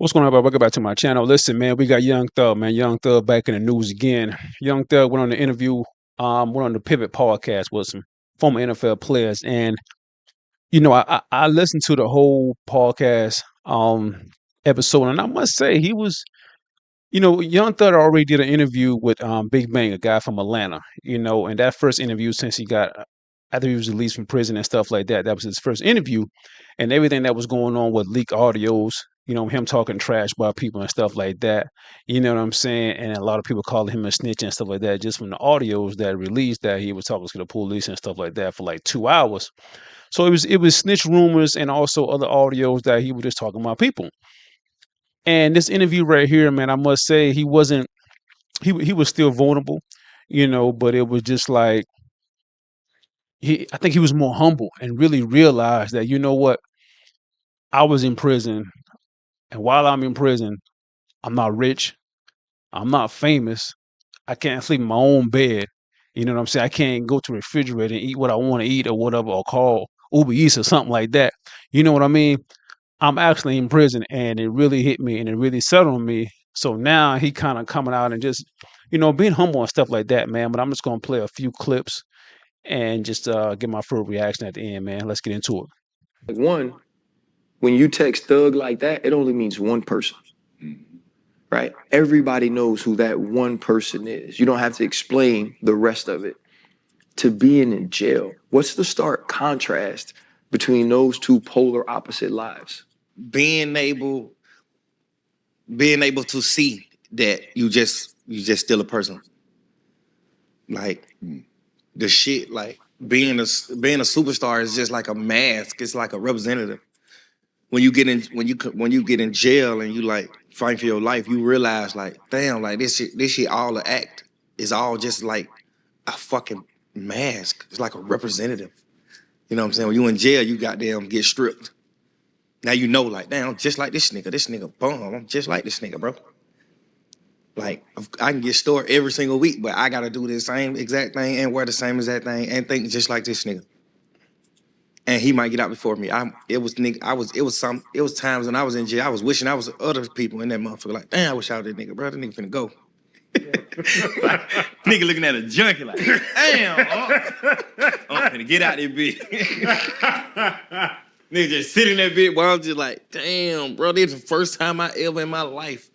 What's going on, everybody? Welcome back to my channel. Listen, man, we got Young Thug, man. Young Thug back in the news again. Young Thug went on the interview, went on the Pivot podcast with some former NFL players. And, I listened to the whole podcast episode, and I must say he was, Young Thug already did an interview with Big Bang, a guy from Atlanta, and that first interview since after he was released from prison and stuff like that, that was his first interview. And everything that was going on with leaked audios, him talking trash about people and stuff like that. You know what I'm saying? And a lot of people calling him a snitch and stuff like that just from the audios that released that he was talking to the police and stuff like that for like 2 hours. So it was snitch rumors and also other audios that he was just talking about people. And this interview right here, man, I must say he wasn't he was still vulnerable, but it was just like I think he was more humble and really realized that, you know what, I was in prison, and while I'm in prison, I'm not rich, I'm not famous, I can't sleep in my own bed. You know what I'm saying? I can't go to the refrigerator and eat what I want to eat or whatever, or call Uber Eats or something like that. You know what I mean? I'm actually in prison, and it really hit me and it really settled on me. So now he kind of coming out and just, being humble and stuff like that, man. But I'm just gonna play a few clips and just get my full reaction at the end, man. Let's get into it. One, when you text thug like that, it only means one person, right? Everybody knows who that one person is. You don't have to explain the rest of it. To being in jail, what's the stark contrast between those two polar opposite lives? Being able to see that you just still a person. Like the shit, like being a superstar is just like a mask. It's like a representative. When you get in jail and you like fight for your life, you realize like, damn, like this shit all the act is all just like a fucking mask. It's like a representative. You know what I'm saying? When you in jail, you goddamn get stripped. Now you know, like, damn, I'm just like this nigga bum. I'm just like this nigga, bro. Like, I can get stored every single week, but I gotta do the same exact thing and wear the same exact thing and think just like this nigga. And he might get out before me. It was times when I was in jail, I was wishing I was other people in that motherfucker. Like, damn, I wish I was that nigga, bro. That nigga finna go. Like, nigga looking at a junkie like, damn, I'm finna get out there, bitch. Nigga just sitting there, bitch, while I'm just like, damn, bro, this is the first time I ever in my life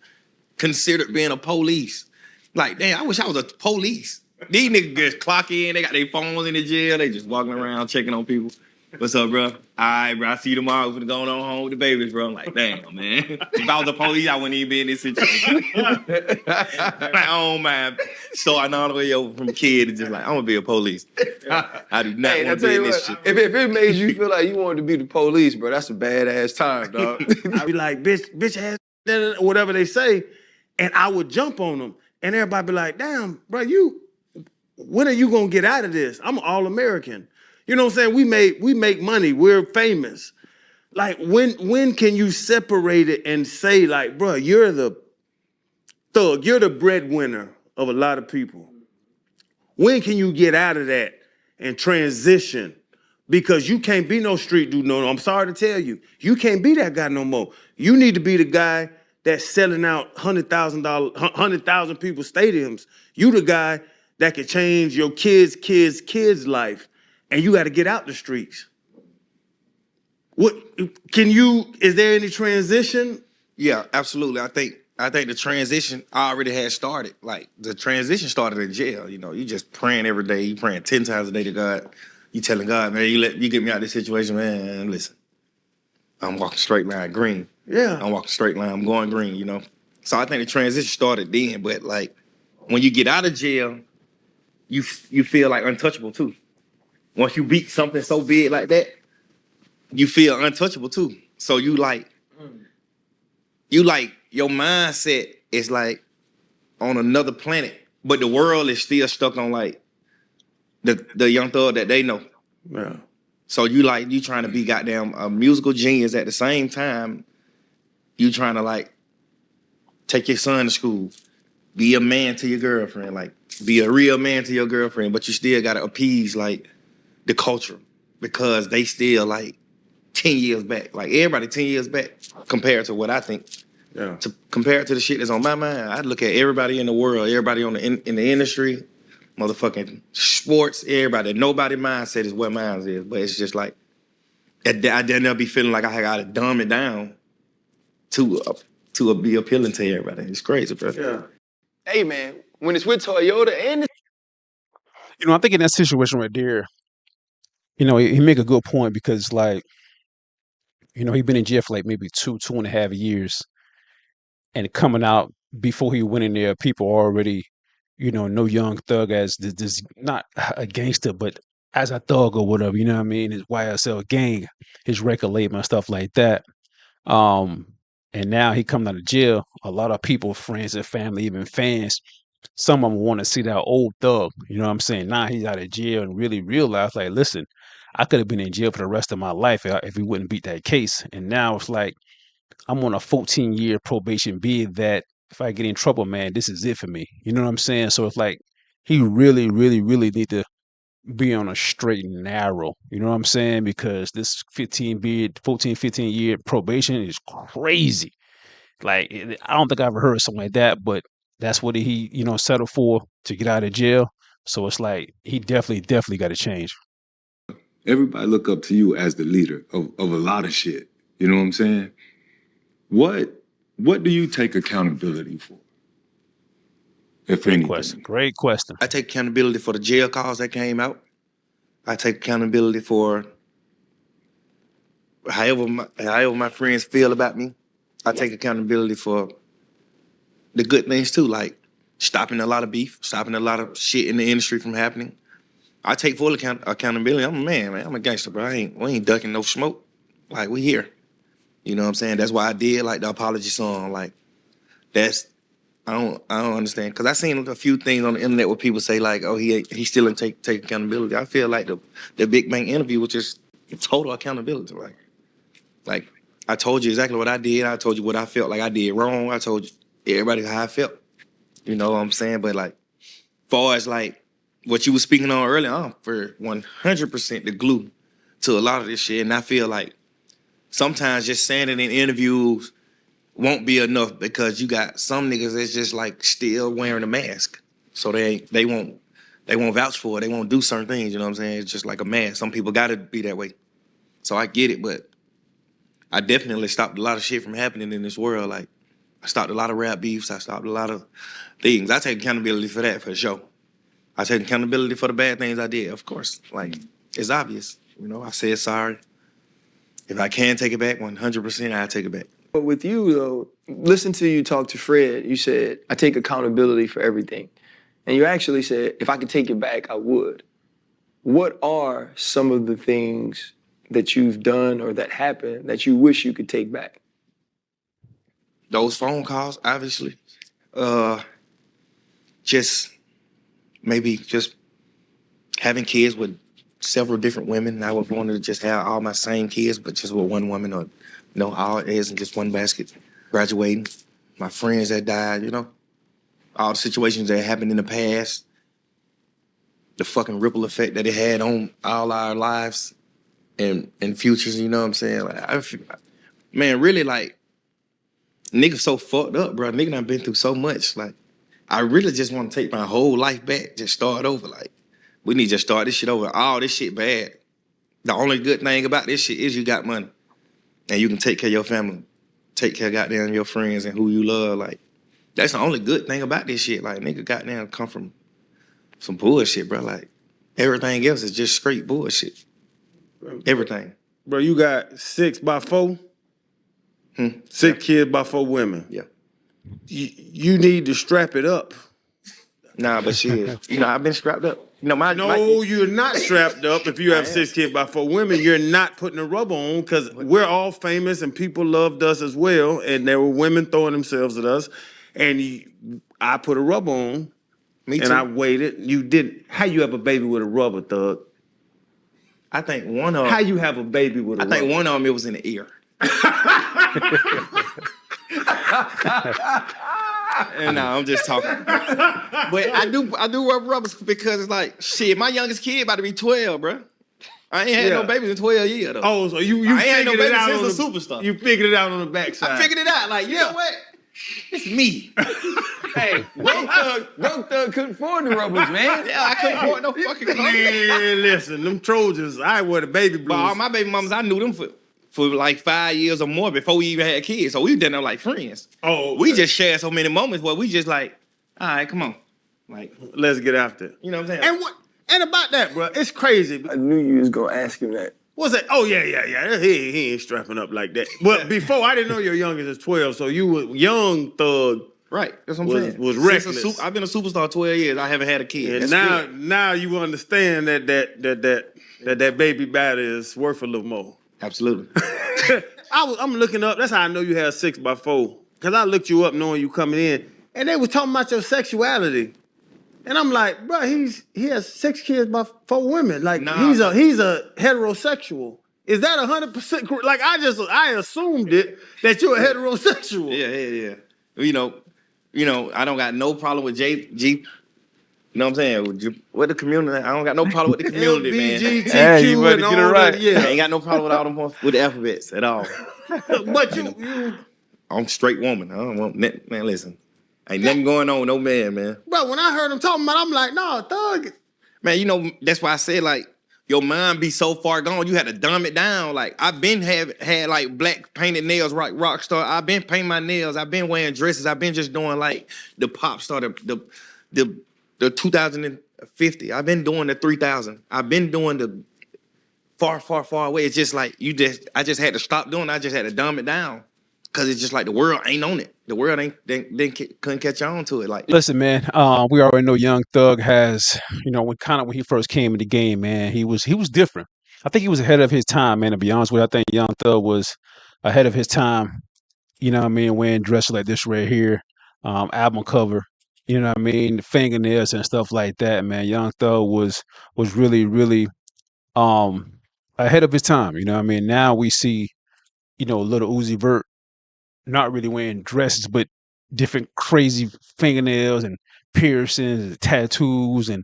considered being a police. Like, damn, I wish I was a police. These niggas just clock in, they got their phones in the jail, they just walking around checking on people. What's up, bro? All right, bro, I see you tomorrow. We're going on home with the babies, bro. I'm like, damn, man. If I was a police, I wouldn't even be in this situation. Like, oh, man. So I know all the way over from kid to just like, I'm going to be a police. I do not want to be in this shit. If it made you feel like you wanted to be the police, bro, that's a badass time, dog. I'd be like, bitch ass, whatever they say, and I would jump on them. And everybody be like, damn, bro, when are you going to get out of this? I'm all-American. You know what I'm saying? We make money. We're famous. Like, when can you separate it and say, like, bro, you're the thug, you're the breadwinner of a lot of people. When can you get out of that and transition? Because you can't be no street dude no more. I'm sorry to tell you. You can't be that guy no more. You need to be the guy that's selling out $100,000 people stadiums. You the guy that can change your kids' life. And you got to get out the streets. Is there any transition? Yeah, absolutely. I think the transition already had started. Like, the transition started in jail. You know, you just praying every day. You praying 10 times a day to God. You telling God, man, you get me out of this situation, man. Listen, I'm walking straight line green. Yeah. I'm walking straight line. I'm going green, you know. So I think the transition started then. But, like, when you get out of jail, you feel like untouchable, too. Once you beat something so big like that, you feel untouchable too. So your mindset is like on another planet, but the world is still stuck on like the Young Thug that they know. Yeah. So you trying to be goddamn a musical genius at the same time. You trying to like take your son to school, be a man to your girlfriend, like be a real man to your girlfriend, but you still gotta appease like the culture because they still like 10 years back. Like everybody 10 years back compared to what I think Yeah. To compare it to the shit that's on my mind, I look at everybody in the world, everybody in the industry, motherfucking sports, everybody. Nobody mindset is what mine is, but it's just like I then I'll be feeling like I gotta dumb it down to be appealing to everybody. It's crazy, bro. Yeah. Hey man, when it's with Toyota and I think in that situation right there, he make a good point because like, he been in jail for like maybe 2.5 years, and coming out before he went in there, people already, know Young Thug as this not a gangster, but as a thug or whatever, you know what I mean? His YSL gang, his record label and stuff like that. Um, and now he coming out of jail. A lot of people, friends and family, even fans, some of them want to see that old thug. You know what I'm saying? Now he's out of jail and really realize, like, listen, I could have been in jail for the rest of my life if we wouldn't beat that case. And now it's like I'm on a 14-year probation bid that if I get in trouble, man, this is it for me. You know what I'm saying? So it's like he really, really, really need to be on a straight and narrow. You know what I'm saying? Because this 15-year probation is crazy. Like I don't think I ever heard something like that, but that's what he, settled for to get out of jail. So it's like he definitely got to change. Everybody look up to you as the leader of a lot of shit. You know what I'm saying? What do you take accountability for? If Great anything. question. Great question. I take accountability for the jail calls that came out. I take accountability for however my friends feel about me. I take accountability for the good things too, like stopping a lot of beef, stopping a lot of shit in the industry from happening. I take full accountability. I'm a man. I'm a gangster, bro. We ain't ducking no smoke. Like, we here. You know what I'm saying? That's why I did like the apology song. Like, I don't understand. Cause I seen a few things on the internet where people say like, oh, he still didn't take accountability. I feel like the Big Bang interview was just total accountability. Like I told you exactly what I did. I told you what I felt like I did wrong. I told you everybody how I felt. You know what I'm saying? But like, far as like what you were speaking on earlier, I'm for 100% the glue to a lot of this shit. And I feel like sometimes just saying it in interviews won't be enough because you got some niggas that's just like still wearing a mask. So they won't vouch for it. They won't do certain things, you know what I'm saying? It's just like a mask. Some people gotta be that way. So I get it, but I definitely stopped a lot of shit from happening in this world. Like, I stopped a lot of rap beefs. I stopped a lot of things. I take accountability for that, for sure. I take accountability for the bad things I did, of course. Like, it's obvious. I said sorry. If I can take it back, 100%, I'll take it back. But with you though, listen to you talk to Fred. You said, I take accountability for everything. And you actually said, if I could take it back, I would. What are some of the things that you've done or that happened that you wish you could take back? Those phone calls, obviously. Just maybe just having kids with several different women. I would want to just have all my same kids, but just with one woman, or all eggs in just one basket. Graduating, my friends that died, all the situations that happened in the past, the fucking ripple effect that it had on all our lives and futures. You know what I'm saying? Like, man, really, like, niggas so fucked up, bro. Nigga done been through so much. Like, I really just want to take my whole life back, just start over. Like, we need to just start this shit over. All this shit bad. The only good thing about this shit is you got money. And you can take care of your family. Take care of goddamn your friends and who you love. Like, that's the only good thing about this shit. Like, nigga goddamn come from some bullshit, bro. Like, everything else is just straight bullshit. Everything. Bro, you got 6 by 4? 6 kids by 4 women. Yeah. You need to strap it up. Nah, but shit, I've been strapped up. You're not strapped up. If you have 6 kids by 4 women, you're not putting a rubber on because we're all famous and people loved us as well. And there were women throwing themselves at us. And I put a rubber on. Me too. And I waited. You didn't. How you have a baby with a rubber, thug? I think one of them. How you have a baby with a rubber? I think one of them, it was in the ear. And no, I'm just talking. But I do wear rubbers because it's like, shit, my youngest kid about to be 12, bro. I ain't had no Yeah. babies in 12 years though. Oh, so you I ain't had no figured it baby out on since the a superstar. You figured it out on the backside. I figured it out. Like, you know what? It's me. Hey, broke thug couldn't afford the rubbers, man. Yeah, I couldn't afford no fucking clothes. Man, listen, them Trojans, I wear the baby blues. But all my baby mamas, I knew them for like 5 years or more before we even had kids. So we done them like friends. Oh, We just shared so many moments where we just like, all right, come on. Like, let's get after it. you know what I'm saying? And about that, bro, it's crazy. I knew you was gonna ask him that. What's that? Oh, yeah. He ain't strapping up like that. But before, I didn't know your youngest is 12, so you were young thug. Right, that's what I'm saying. Was Since reckless. I've been a superstar 12 years. I haven't had a kid. And That's now you understand that baby batter is worth a little more. Absolutely. I'm looking up. That's how I know you had 6x4. Because I looked you up knowing you coming in, and they was talking about your sexuality. And I'm like, bro, he has 6 kids by 4 women. Like, Nah. he's a heterosexual. Is that 100%? Like, I assumed it that you're a heterosexual. Yeah. You know, I don't got no problem with G. You know what I'm saying? With the community, I don't got no problem with the community, man. LBGTQ Hey, you better and get it all right. that, yeah. I ain't got no problem with all them with the alphabets at all. But you I'm a straight woman. I don't want man. Listen, ain't nothing going on with no man. bro, when I heard him talking about it, I'm like, no, thug. Man, you know that's why I said like your mind be so far gone. You had to dumb it down. Like I've been had like black painted nails, rock star. I've been painting my nails. I've been wearing dresses. I've been just doing like the pop star, the 2050. I've been doing the 3000. I've been doing the far away. It's just like I just had to stop doing it. I just had to dumb it down. Cause it's just like the world ain't on it. The world couldn't catch on to it. Like, Listen, man, we already know Young Thug has, when he first came in the game, man, he was different. I think he was ahead of his time, man, to be honest with you. I think Young Thug was ahead of his time, you know what I mean, wearing dresses like this right here, album cover, you know what I mean, the fingernails and stuff like that, man. Young Thug was really, really ahead of his time, you know what I mean? Now we see, little Uzi Vert not really wearing dresses, but different crazy fingernails and piercings and tattoos and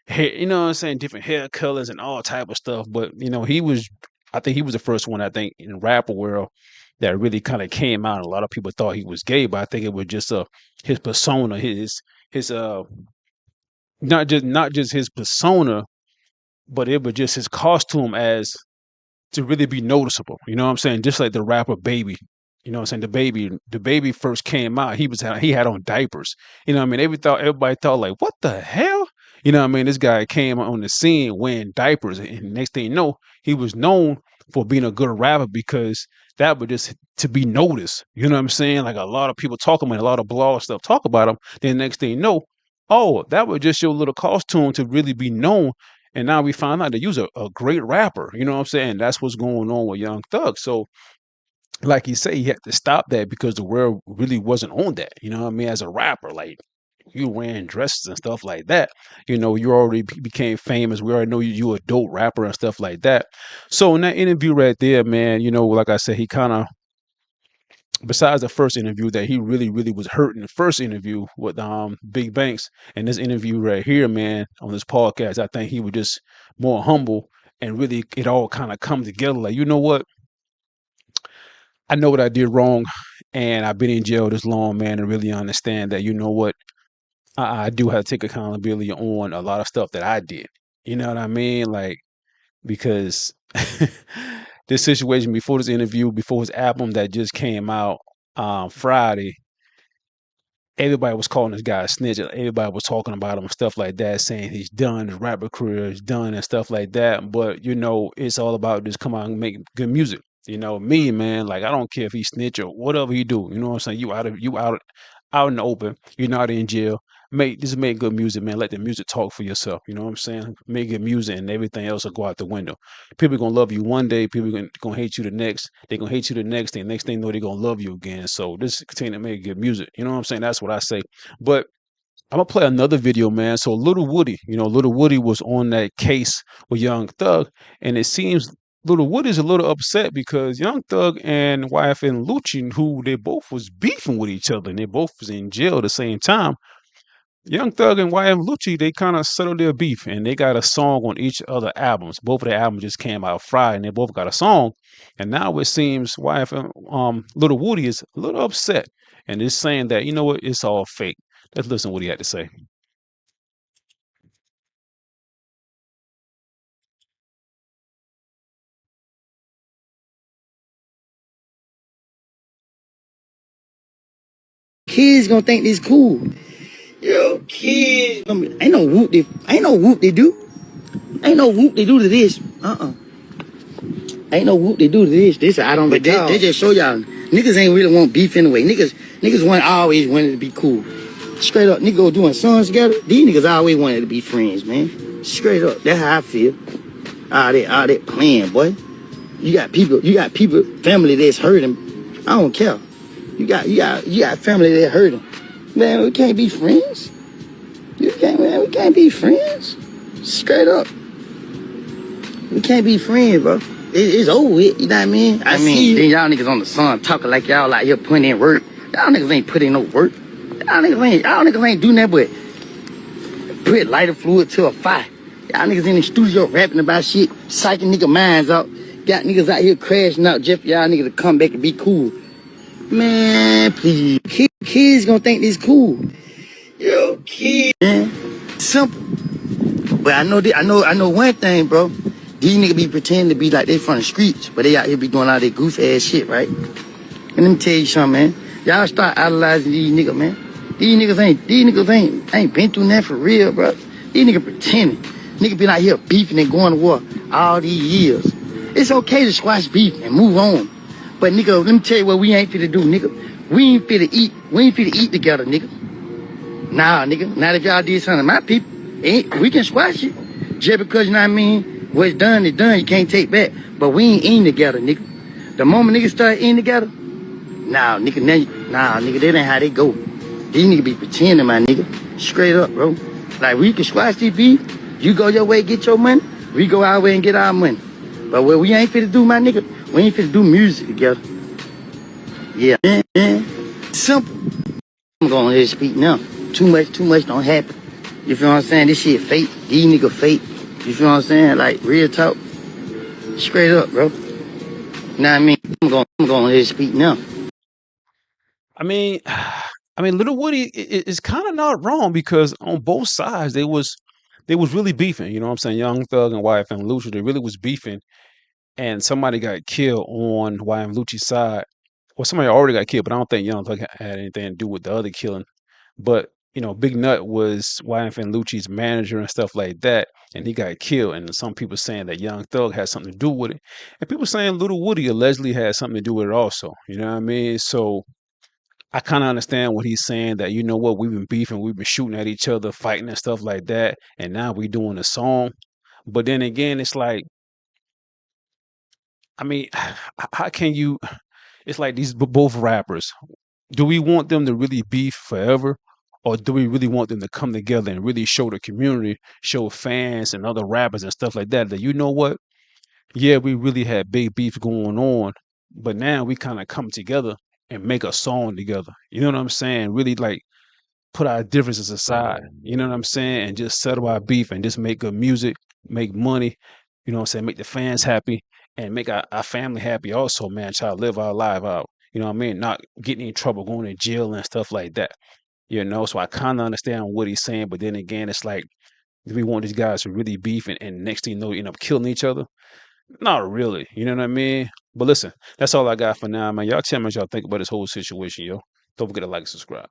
hair, you know what I'm saying, different hair colors and all type of stuff. But I think he was the first one, I think, in the rapper world that really kind of came out. A lot of people thought he was gay, but I think it was just his persona, his not just his persona, but it was just his costume as to really be noticeable. You know what I'm saying? Just like the rapper Baby. You know what I'm saying? The baby first came out, he had on diapers. You know what I mean? Everybody thought like, what the hell? You know what I mean? This guy came on the scene wearing diapers, and next thing you know, he was known for being a good rapper because that was just to be noticed. You know what I'm saying? Like a lot of people talk about him, a lot of blog stuff talk about him. Then next thing you know, oh, that was just your little costume to really be known. And now we find out that you're a great rapper. You know what I'm saying? That's what's going on with Young Thug. So, like you say, he had to stop that because the world really wasn't on that. You know what I mean? As a rapper, like you wearing dresses and stuff like that. You already became famous. We already know you a dope rapper and stuff like that. So in that interview right there, man, like I said, he kind of, besides the first interview that he really, really was hurt in the first interview with Big Banks, and this interview right here, man, on this podcast, I think he was just more humble and really it all kind of come together. Like, you know what? I know what I did wrong, and I've been in jail this long, man, and really understand that, you know what? I do have to take accountability on a lot of stuff that I did. You know what I mean? Like, because this situation before this interview, before his album that just came out Friday, everybody was calling this guy a snitch. Everybody was talking about him and stuff like that, saying he's done, his rapper career is done and stuff like that. But, it's all about just come out and make good music. Me, man, like I don't care if he snitch or whatever he do. You know what I'm saying? You out in the open. You're not in jail. Make good music, man. Let the music talk for yourself. You know what I'm saying? Make good music and everything else will go out the window. People are gonna love you one day, people are gonna hate you the next. They're gonna hate you the next thing. Next thing you know, they're gonna love you again. So just continue to make good music. You know what I'm saying? That's what I say. But I'm gonna play another video, man. So Little Woody, Little Woody was on that case with Young Thug, and it seems Little Woody's a little upset because Young Thug and YFN Lucci, who they both was beefing with each other, and they both was in jail at the same time. Young Thug and YF Lucci, they kind of settled their beef, and they got a song on each other albums. Both of their albums just came out Friday, and they both got a song. And now it seems YF Little Woody is a little upset, and is saying that you know what, it's all fake. Let's listen to what he had to say. Kids gonna think this cool. Yo, kids. Ain't no whoop they do. Ain't no whoop they do to this. Ain't no whoop they do to this. This I don't. But they just show y'all niggas ain't really want beef anyway. Niggas want always wanted to be cool. Straight up, niggas go doing songs together. These niggas always wanted to be friends, man. Straight up, that's how I feel. All that playing, boy. You got people, family that's hurting. I don't care. You got family that hurting. Man, we can't be friends. We can't be friends. Straight up. We can't be friends, bro. It's over with, you know what I mean? I mean, then y'all niggas on the sun talking like y'all out here putting in work. Y'all niggas ain't putting no work. Y'all niggas ain't doing that but put lighter fluid to a fire. Y'all niggas in the studio rapping about shit, psyching nigga minds out. Got niggas out here crashing out just for y'all niggas to come back and be cool. Man, please. Kids gonna think this cool. Yo, kids. Man, simple. But I know one thing, bro. These niggas be pretending to be like they from the streets, but they out here be doing all that goof ass shit, right? And let me tell you something, man. Y'all start idolizing these niggas, man. These niggas ain't been through that for real, bro. These niggas pretending. Niggas been out here beefing and going to war all these years. It's okay to squash beef and move on. But nigga, let me tell you what we ain't finna do, nigga. We ain't finna eat together, nigga. Nah, nigga. Not if y'all did something to my people. We can squash it. Just because, you know what I mean, what's done is done, you can't take back. But we ain't eating together, nigga. The moment niggas start eating together, nigga, that ain't how they go. These niggas be pretending, my nigga. Straight up, bro. Like, we can squash this beef. You go your way, get your money. We go our way and get our money. But what we ain't finna do, my nigga, we ain't finna do music together. Yeah, man. Simple. I'm gonna let it speak now. Too much don't happen. You feel what I'm saying? This shit fake. These niggas fake. You feel what I'm saying? Like, real talk. Straight up, bro. You know what I mean? I'm gonna let it speak now. I mean, Little Woody is kind of not wrong because on both sides they was really beefing. You know what I'm saying? Young Thug and YFN Lucci, they really was beefing, and somebody got killed on YFN Lucci's side. Well, somebody already got killed, but I don't think Young Thug had anything to do with the other killing. But you know, Big Nut was YFN Lucci's manager and stuff like that, and he got killed. And some people saying that Young Thug had something to do with it, and people saying Little Woody allegedly had something to do with it also. You know what I mean? So I kind of understand what he's saying that, you know what, we've been beefing, we've been shooting at each other, fighting and stuff like that, and now we doing a song. But then again, it's like, I mean, how can you? It's like these both rappers. Do we want them to really beef forever, or do we really want them to come together and really show the community, show fans and other rappers and stuff like that that you know what? Yeah, we really had big beef going on, but now we kind of come together and make a song together. You know what I'm saying? Really like put our differences aside, you know what I'm saying, and just settle our beef and just make good music, make money, you know what I'm saying, make the fans happy and make our family happy also, man, try to live our life out, you know what I mean, not getting in trouble, going to jail and stuff like that, you know, so I kind of understand what he's saying, but then again, it's like, do we want these guys to really beef and next thing you know, end up killing each other? Not really, you know what I mean? But listen, that's all I got for now, man. Y'all tell me what y'all think about this whole situation, yo. Don't forget to like and subscribe.